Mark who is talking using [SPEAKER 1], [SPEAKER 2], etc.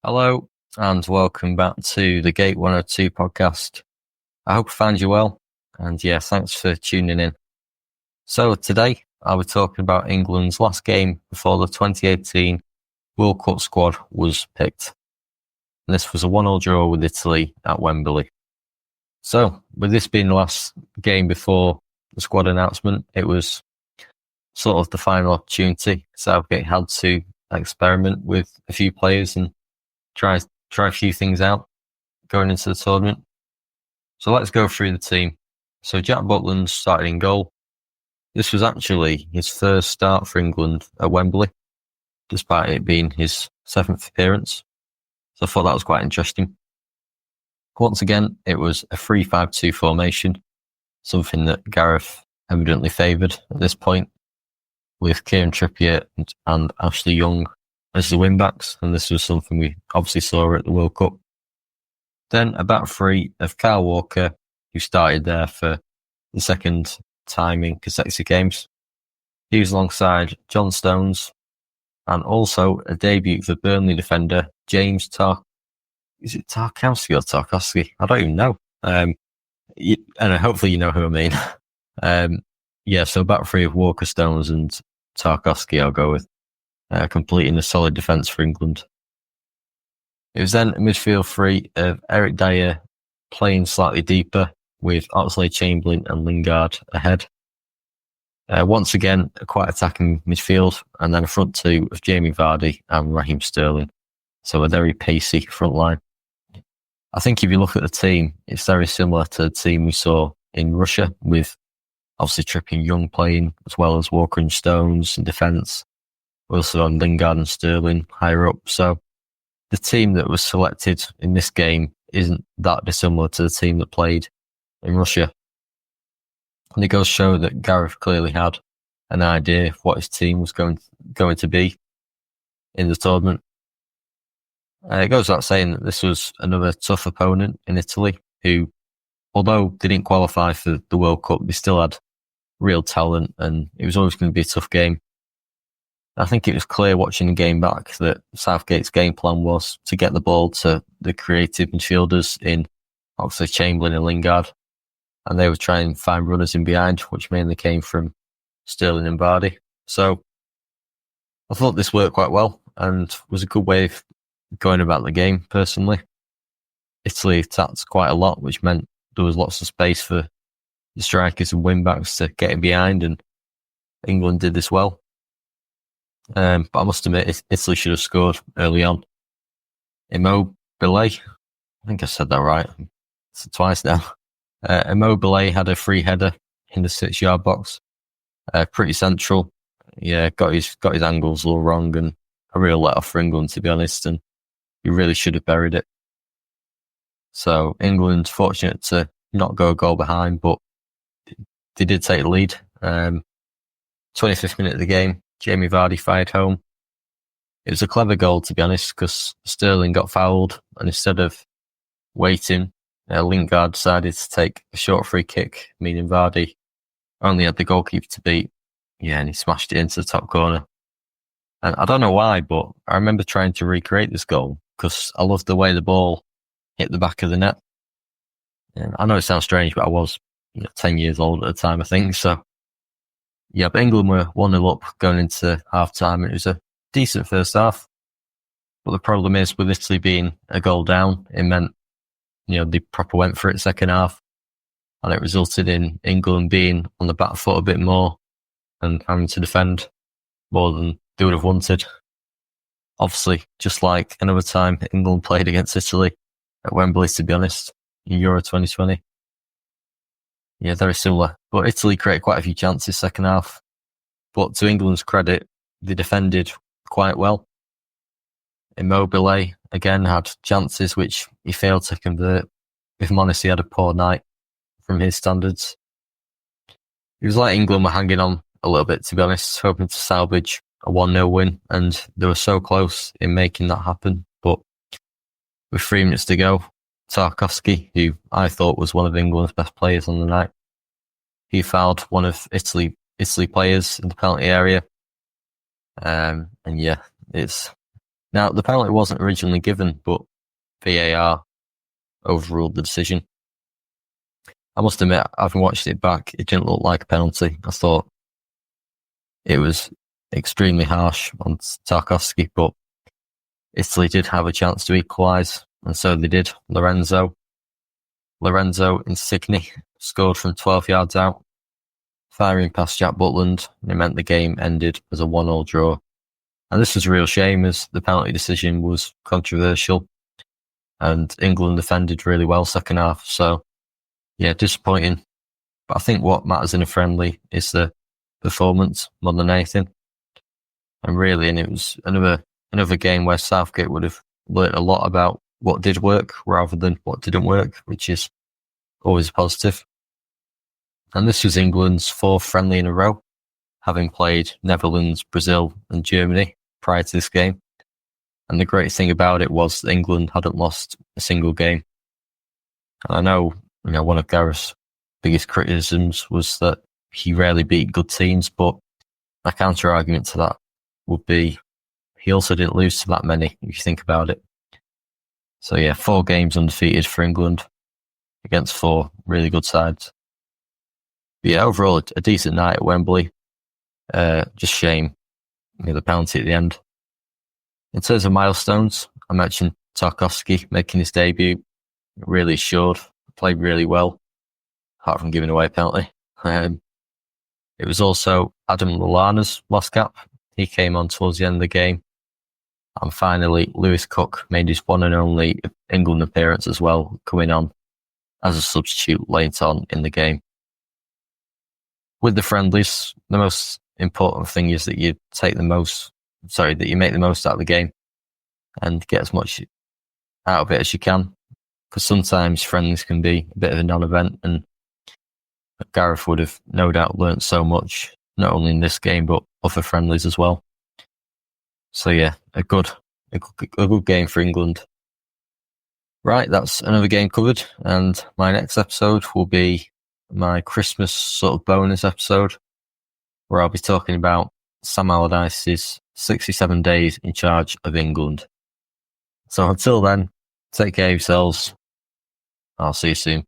[SPEAKER 1] Hello, and welcome back to the Gate 102 podcast. I hope I found you well, and thanks for tuning in. So today, I'll be talking about England's last game before the 2018 World Cup squad was picked. And this was a 1-1 draw with Italy at Wembley. So, with this being the last game before the squad announcement, it was sort of the final opportunity. Southgate had to experiment with a few players and try a few things out going into the tournament. So let's go through the team. So Jack Butland started in goal. This was actually his first start for England at Wembley, despite it being his 7th appearance. So I thought that was quite interesting. Once again, it was a 3-5-2 formation, something that Gareth evidently favoured at this point, with Kieran Trippier and Ashley Young as the wing-backs, and this was something we obviously saw at the World Cup. Then a back three of Kyle Walker, who started there for the second time in consecutive games. He was alongside John Stones, and also a debut for Burnley defender James Is it Tarkowski or Tarkowski? I don't even know. And hopefully you know who I mean. So back three of Walker, Stones and Tarkowski I'll go with, completing a solid defence for England. It was then a midfield three of Eric Dyer playing slightly deeper with Oxlade-Chamberlain and Lingard ahead. Once again, a quite attacking midfield, and then a front two of Jamie Vardy and Raheem Sterling. So a very pacey front line. I think if you look at the team, it's very similar to the team we saw in Russia, with obviously Trippier and Young playing, as well as Walker and Stones in defence. We also on Lingard and Sterling higher up. So the team that was selected in this game isn't that dissimilar to the team that played in Russia. And it goes to show that Gareth clearly had an idea of what his team was going to be in the tournament. It goes without saying that this was another tough opponent in Italy, who, although they didn't qualify for the World Cup, they still had real talent, and it was always going to be a tough game. I think it was clear watching the game back that Southgate's game plan was to get the ball to the creative midfielders in Oxlade-Chamberlain and Lingard, and they would try and find runners in behind, which mainly came from Sterling and Vardy. So I thought this worked quite well and was a good way of going about the game, personally. Italy attacked quite a lot, which meant there was lots of space for the strikers and wing-backs to get in behind, and England did this well. But I must admit, Italy should have scored early on. Immobile, I think I said that right. It's twice now. Immobile had a free header in the 6-yard box. Pretty central. Yeah, got his angles all wrong, and a real let off for England, to be honest, and he really should have buried it. So England fortunate to not go a goal behind, but they did take the lead. 25th minute of the game, Jamie Vardy fired home. It was a clever goal, to be honest, because Sterling got fouled, and instead of waiting, Lingard decided to take a short free kick, meaning Vardy only had the goalkeeper to beat. Yeah, and he smashed it into the top corner. And I don't know why, but I remember trying to recreate this goal because I loved the way the ball hit the back of the net. And I know it sounds strange, but I was 10 years old at the time, I think. So, yeah, but England were 1-0 up going into half-time. It was a decent first half. But the problem is, with Italy being a goal down, it meant, they proper went for it second half. And it resulted in England being on the back foot a bit more and having to defend more than they would have wanted. Obviously, just like another time England played against Italy at Wembley, to be honest, in Euro 2020. Yeah, very similar. But Italy created quite a few chances second half. But to England's credit, they defended quite well. Immobile, again, had chances which he failed to convert. If I'm honest, he had a poor night from his standards. It was like England were hanging on a little bit, to be honest, hoping to salvage a 1-0 win, and they were so close in making that happen. But with 3 minutes to go, Tarkowski, who I thought was one of England's best players on the night, he fouled one of Italy players in the penalty area. It's Now, the penalty wasn't originally given, but VAR overruled the decision. I must admit, having watched it back, it didn't look like a penalty. I thought it was extremely harsh on Tarkowski, but Italy did have a chance to equalise, and so they did. Lorenzo Insigne scored from 12 yards out, firing past Jack Butland, and it meant the game ended as a 1-1 draw. And this was a real shame, as the penalty decision was controversial, and England defended really well second half. So, yeah, disappointing. But I think what matters in a friendly is the performance more than anything. And really, and it was another game where Southgate would have learnt a lot about what did work rather than what didn't work, which is always positive. And this was England's fourth friendly in a row, having played Netherlands, Brazil and Germany prior to this game. And the great thing about it was that England hadn't lost a single game. And I know, one of Gareth's biggest criticisms was that he rarely beat good teams, but a counter argument to that would be he also didn't lose to that many, if you think about it. So yeah, 4 games undefeated for England against 4 really good sides. But yeah, overall, a decent night at Wembley. Just shame, the penalty at the end. In terms of milestones, I mentioned Tarkowski making his debut. Really assured, played really well, apart from giving away a penalty. It was also Adam Lallana's last cap. He came on towards the end of the game. And finally, Lewis Cook made his one and only England appearance as well, coming on as a substitute late on in the game. With the friendlies, the most important thing is that you make the most out of the game and get as much out of it as you can. Because sometimes friendlies can be a bit of a non-event, and Gareth would have no doubt learnt so much, not only in this game, but other friendlies as well. So yeah, a good game for England. Right, that's another game covered, and my next episode will be my Christmas sort of bonus episode, where I'll be talking about Sam Allardyce's 67 days in charge of England. So until then, take care of yourselves. I'll see you soon.